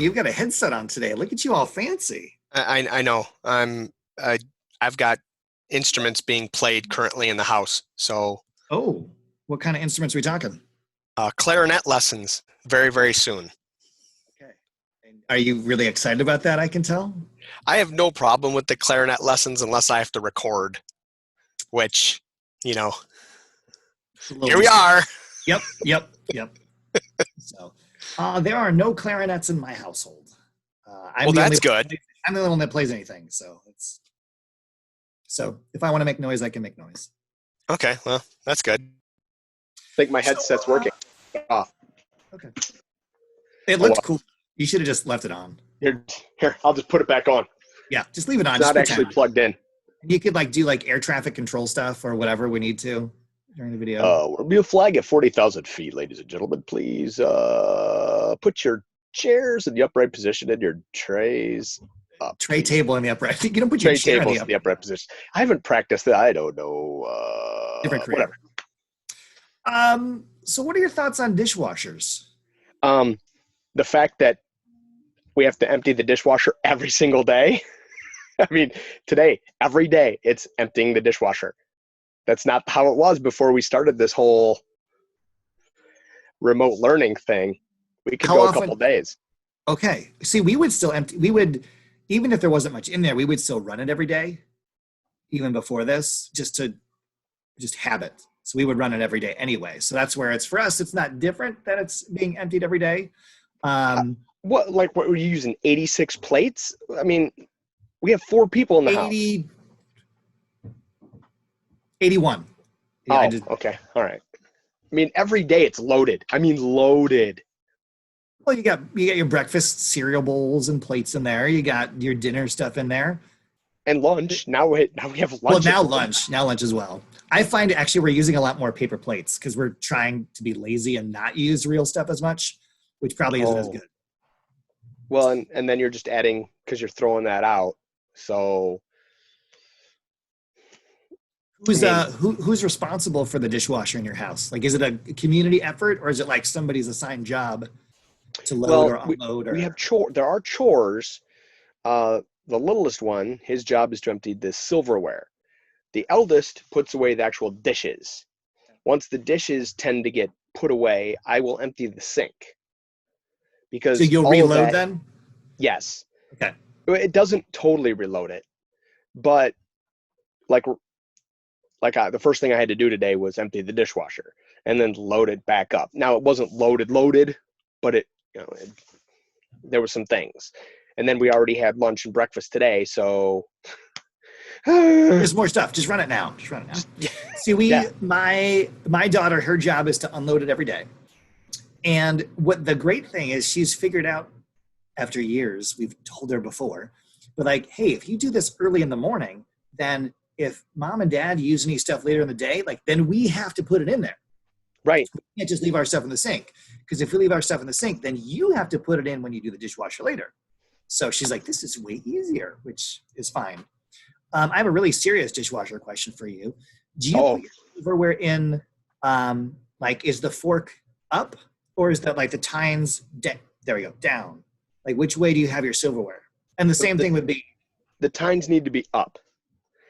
you've got a headset on today. Look at you all fancy. I know. I've got instruments being played currently in the house. So Oh, what kind of instruments are we talking? clarinet lessons very, very soon. Okay. And are you really excited about that, I can tell? I have no problem with the clarinet lessons unless I have to record, which, you know, It's a little here we risky. are. Yep. So, there are no clarinets in my household. I'm Well, the only that's good. I'm the only one that plays anything. So if I want to make noise, I can make noise. Okay, well, that's good. I think my So, headset's working. Off. okay. It Oh, looks well. cool. You should have just left it on. Here, I'll just put it back on. Yeah, just leave it on. It's Just not actually pretend. plugged in. You could do air traffic control stuff or whatever we need to during the video. We'll be a flag at 40,000 feet, ladies and gentlemen. Please put your chairs in the upright position and your trays up. Tray please. table in the upright. You don't put your Tray chair in tables the in the upright. upright position. I haven't practiced that. I don't know. Different creator. Whatever. So what are your thoughts on dishwashers? The fact that we have to empty the dishwasher every single day. I mean, today, every day, it's emptying the dishwasher. That's not how it was before we started this whole remote learning thing. We could How go a often? couple days. Okay. See, we would still empty. Even if there wasn't much in there, we would still run it every day, even before this, just habit. So we would run it every day anyway. So that's where it's for us. It's not different that it's being emptied every day. What were you using? 86 plates? I mean, we have 4 people in the house. 81. Yeah, Okay. All right. I mean, every day it's loaded. I mean, loaded. Well, you got your breakfast cereal bowls and plates in there. You got your dinner stuff in there. And lunch. Now we have lunch. Well, now lunch as well. I find actually we're using a lot more paper plates because we're trying to be lazy and not use real stuff as much, which probably isn't as good. Well, and then you're just adding because you're throwing that out. So who's responsible for the dishwasher in your house? Like, is it a community effort or is it like somebody's assigned job to load or unload? We have there are chores. The littlest one, his job is to empty the silverware. The eldest puts away the actual dishes. Once the dishes tend to get put away, I will empty the sink. Because so you'll reload then? Yes. Okay. It doesn't totally reload it, but the first thing I had to do today was empty the dishwasher and then load it back up. Now it wasn't loaded, but there were some things. And then we already had lunch and breakfast today, so there's more stuff. Just run it now. See, my daughter, her job is to unload it every day. And what the great thing is, she's figured out after years, we've told her before, but like, hey, if you do this early in the morning, then if mom and dad use any stuff later in the day, then we have to put it in there. Right. We can't just leave our stuff in the sink. Because if we leave our stuff in the sink, then you have to put it in when you do the dishwasher later. So she's like, this is way easier, which is fine. I have a really serious dishwasher question for you. Do you put your silverware in, is the fork up or is that the tines, there we go, down? Like, which way do you have your silverware? And the same thing would be. The tines need to be up.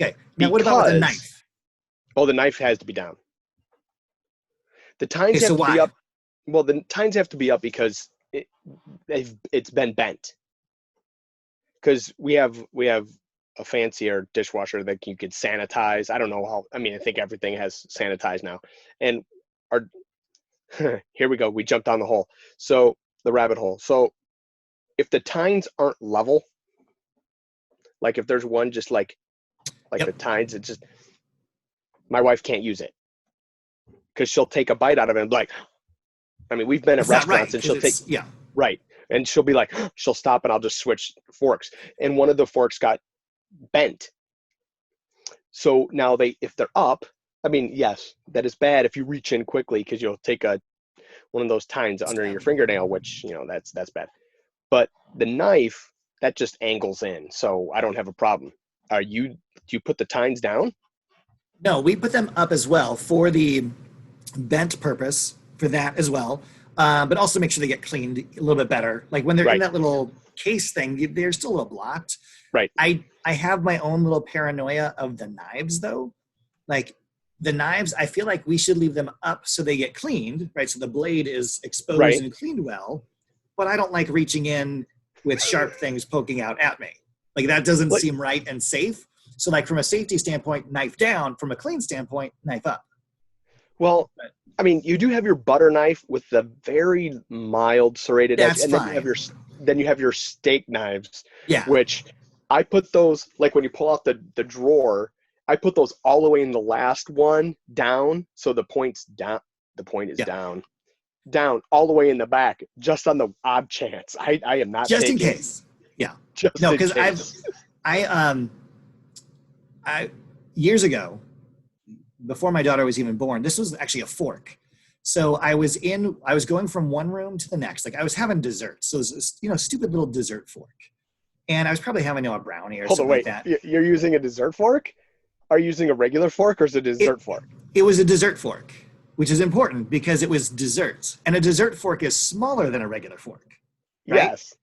Okay. Now, what about with the knife? Oh, the knife has to be down. The tines have to be up. Well, the tines have to be up because it's been bent. Because we have a fancier dishwasher that you could sanitize. I don't know how. I mean, I think everything has sanitized now. And here we go. We jumped down the rabbit hole. So if the tines aren't level, like if there's one just like the tines, it's just my wife can't use it because she'll take a bite out of it and be like, I mean, we've been at restaurants and she'll take right. And she'll be like, she'll stop and I'll just switch forks. And one of the forks got bent. So now if they're up, I mean, yes, that is bad if you reach in quickly because you'll take one of those tines under your fingernail, which, that's bad. But the knife, that just angles in. So I don't have a problem. Do you put the tines down? No, we put them up as well for the bent purpose, for that as well. But also make sure they get cleaned a little bit better. Like when they're in Right. that little case thing, they're still a little blocked. Right. I have my own little paranoia of the knives though. Like the knives, I feel like we should leave them up so they get cleaned, right? So the blade is exposed Right. and cleaned well. But I don't like reaching in with sharp things poking out at me. Like that doesn't seem right and safe. So like from a safety standpoint, knife down. From a clean standpoint, knife up. Well, I mean, you do have your butter knife with the very mild serrated edge, and fine. then you have your steak knives, Yeah. which I put those, like when you pull out the drawer, I put those all the way in the last one down, so the point's down. The point is down all the way in the back, just on the odd chance. I am not just taking, in case. Yeah. just No, in because case. I years ago, before my daughter was even born, this was actually a fork. So I was going from one room to the next. Like I was having dessert. So it was a, stupid little dessert fork. And I was probably having a brownie or something like that. You're using a dessert fork? Are you using a regular fork or is it a dessert fork? It was a dessert fork, which is important because it was desserts. And a dessert fork is smaller than a regular fork. Right? Yes.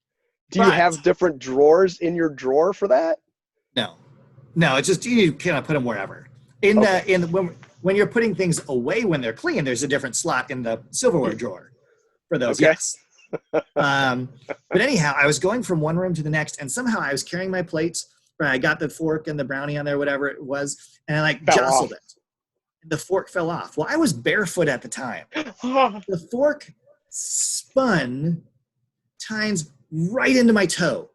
Do you have different drawers in your drawer for that? No, it's just you kind of put them wherever. When you're putting things away when they're clean, there's a different slot in the silverware drawer for those. Okay. Yes. But anyhow, I was going from one room to the next, and somehow I was carrying my plates. I got the fork and the brownie on there, whatever it was, and I jostled it. The fork fell off. Well, I was barefoot at the time. The fork spun tines right into my toe.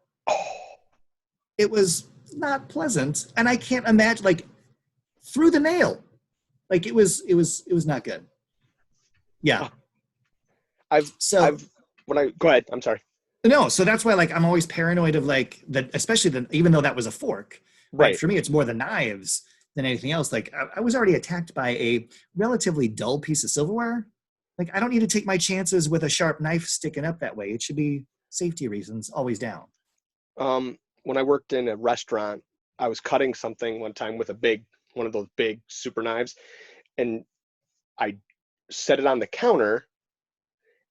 It was not pleasant, and I can't imagine through the nail. It was not good. Yeah. Go ahead. I'm sorry. No, so that's why I'm always paranoid of that, especially even though that was a fork. Right. For me, it's more the knives than anything else. I was already attacked by a relatively dull piece of silverware. I don't need to take my chances with a sharp knife sticking up that way. It should be safety reasons, always down. When I worked in a restaurant, I was cutting something one time with one of those big super knives, and I set it on the counter,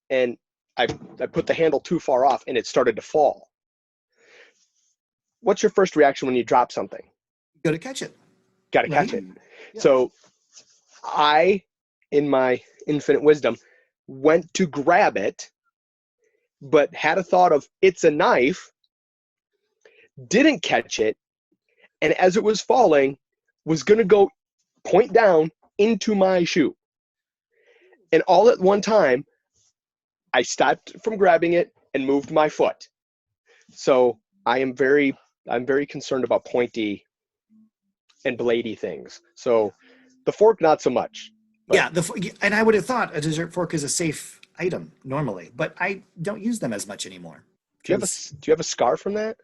and I put the handle too far off, and it started to fall. What's your first reaction when you drop something? Go to catch it. Got to catch it. Yeah. So I, in my infinite wisdom, went to grab it, but had a thought of it's a knife, didn't catch it, and as it was falling, was going to go point down into my shoe. And all at one time, I stopped from grabbing it and moved my foot. So I'm very concerned about pointy and bladey things. So the fork, not so much. Yeah, and I would have thought a dessert fork is a safe item normally, but I don't use them as much anymore. Do you have a scar from that?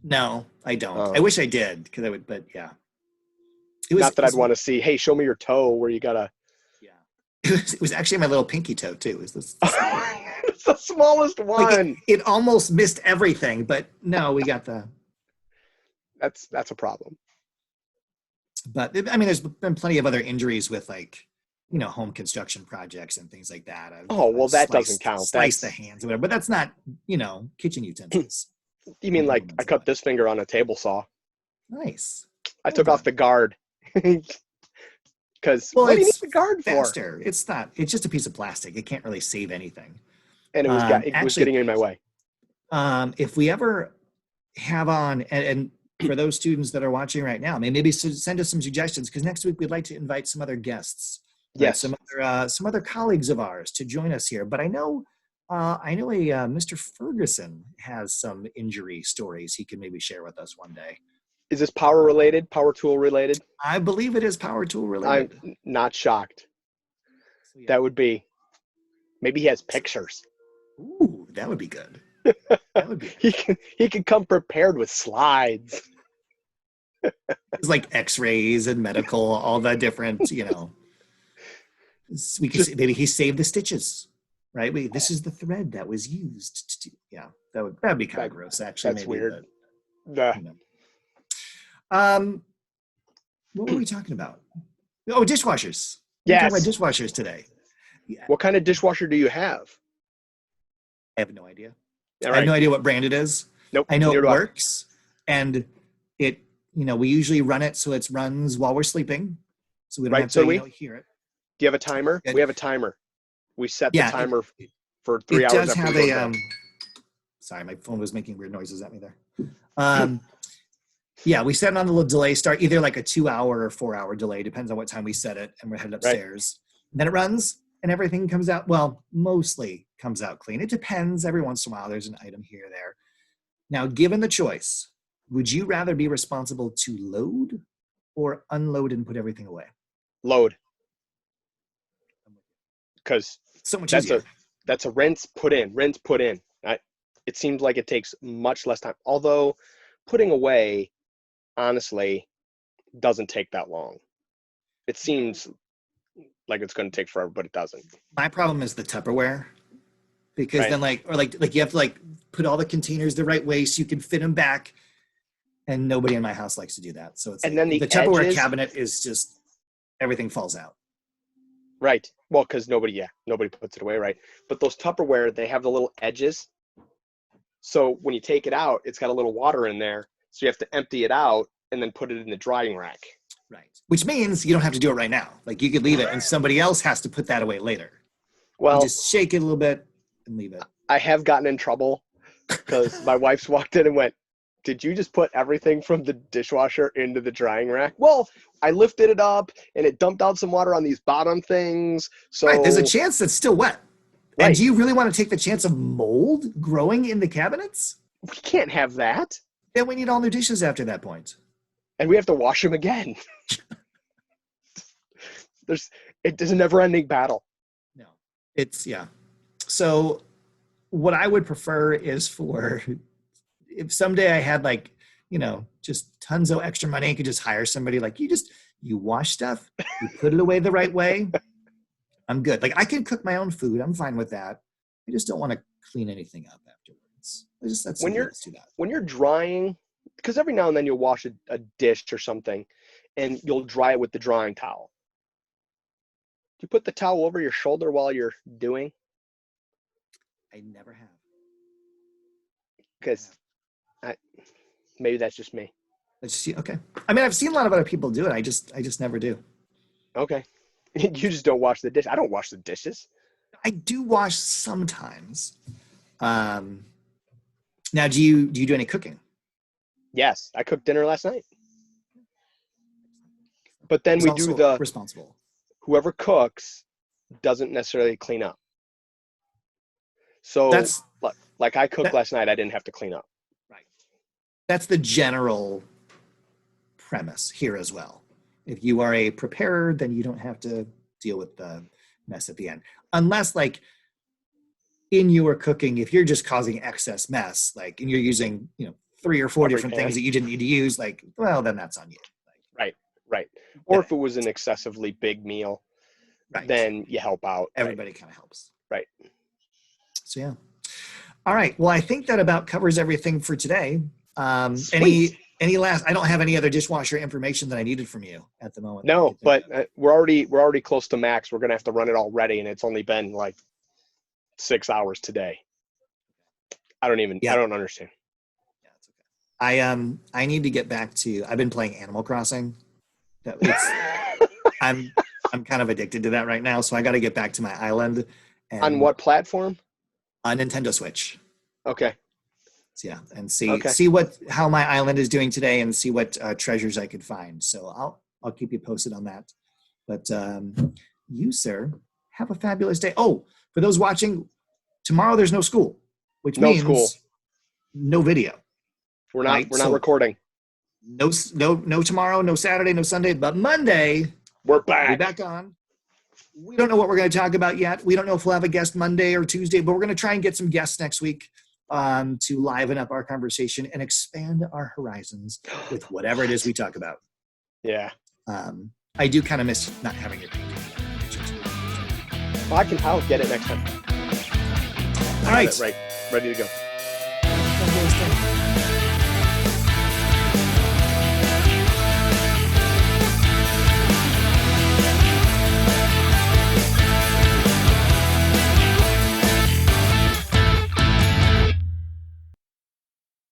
No, I don't. I wish I did because I would, but yeah. Not that I'd want to see. Hey, show me your toe where you gotta. Yeah, it was actually my little pinky toe too. It's the smallest one. It almost missed everything, but no, we got the. That's a problem. But I mean, there's been plenty of other injuries with home construction projects and things like that. That doesn't count. Slice the hands or whatever, but that's not kitchen utensils. You mean I cut this finger on a table saw? Nice. I took off the guard. Because what do you need the guard faster. It's not. It's just a piece of plastic. It can't really save anything. And it was getting in my way. If we ever have on, and for those students that are watching right now, maybe send us some suggestions, because next week we'd like to invite some other guests. Yes. Some other colleagues of ours to join us here. But I know a Mr. Ferguson has some injury stories he can maybe share with us one day. Is this power tool related? I believe it is power tool related. I'm not shocked. So, yeah. That would be, maybe he has pictures. Ooh, that would be good. That would be good. He can come prepared with slides. It's like x-rays and medical, all the different, we can say maybe he saved the stitches, right? This is the thread that was used to do. Yeah, that'd be kind of gross, actually. That's maybe, weird. What were we talking about? Oh, dishwashers. Yes. We're talking about dishwashers today. Yeah. What kind of dishwasher do you have? I have no idea. Right. I have no idea what brand it is. Nope. I know it works, and it, we usually run it so it runs while we're sleeping, so we don't have to hear it. Do you have a timer? We have a timer. We set the timer for 3 hours. It does have a. Sorry, my phone was making weird noises at me there. Yeah, we set it on the little delay start, either like a 2-hour or 4-hour delay, depends on what time we set it, and we're headed upstairs. Right. Then it runs, and everything comes out, mostly comes out clean. It depends. Every once in a while, there's an item here or there. Now, given the choice, would you rather be responsible to load or unload and put everything away? Load. Because so much easier. That's a rinse, put in. It seems like it takes much less time. Although putting away, honestly, doesn't take that long. It seems like it's going to take forever, but it doesn't. My problem is the Tupperware, because then you have to put all the containers the right way so you can fit them back, and nobody in my house likes to do that. So it's then the Tupperware cabinet is just everything falls out. Right. Well, because nobody puts it away, right? But those Tupperware, they have the little edges. So when you take it out, it's got a little water in there. So you have to empty it out and then put it in the drying rack. Right. Which means you don't have to do it right now. You could leave it and somebody else has to put that away later. Well, you just shake it a little bit and leave it. I have gotten in trouble because my wife's walked in and went, "Did you just put everything from the dishwasher into the drying rack?" Well, I lifted it up and it dumped out some water on these bottom things. So there's a chance that's still wet. Right. And do you really want to take the chance of mold growing in the cabinets? We can't have that. Then we need all new dishes after that point. And we have to wash them again. It's a never-ending battle. No. So what I would prefer is if someday I had just tons of extra money, I could just hire somebody you wash stuff, you put it away the right way. I'm good. I can cook my own food. I'm fine with that. I just don't want to clean anything up afterwards. When you're drying, because every now and then you'll wash a dish or something and you'll dry it with the drying towel. Do you put the towel over your shoulder while you're doing? I never have. Because maybe that's just me. Okay. I mean, I've seen a lot of other people do it. I just never do. Okay. You just don't wash the dish. I don't wash the dishes. I do wash sometimes. Now, do you do any cooking? Yes, I cooked dinner last night. But then we do the responsible. Whoever cooks doesn't necessarily clean up. So I cooked last night, I didn't have to clean up. Right. That's the general premise here as well. If you are a preparer, then you don't have to deal with the mess at the end. Unless in your cooking, if you're just causing excess mess, and you're using, 3 or 4 different things that you didn't need to use, then that's on you. Right. Or if it was an excessively big meal, then you help out. Everybody kind of helps. Right. So, yeah. All right. Well, I think that about covers everything for today. Any last? I don't have any other dishwasher information that I needed from you at the moment. No, but we're already close to max. We're gonna have to run it all ready, and it's only been 6 hours today. I don't understand. Yeah, it's okay. I need to get back to. I've been playing Animal Crossing. I'm kind of addicted to that right now, so I got to get back to my island. On what platform? On Nintendo Switch. Okay. Yeah, and see how my island is doing today, and see what treasures I could find. So I'll keep you posted on that. But you, sir, have a fabulous day. Oh, for those watching, tomorrow there's no school, which means no video. We're not recording. No tomorrow, no Saturday, no Sunday, but Monday we're back. We're back on. We don't know what we're going to talk about yet. We don't know if we'll have a guest Monday or Tuesday, but we're going to try and get some guests next week. To liven up our conversation and expand our horizons with whatever it is we talk about. Yeah. I do kind of miss not having it. Well, I'll get it next time. All right. Ready to go.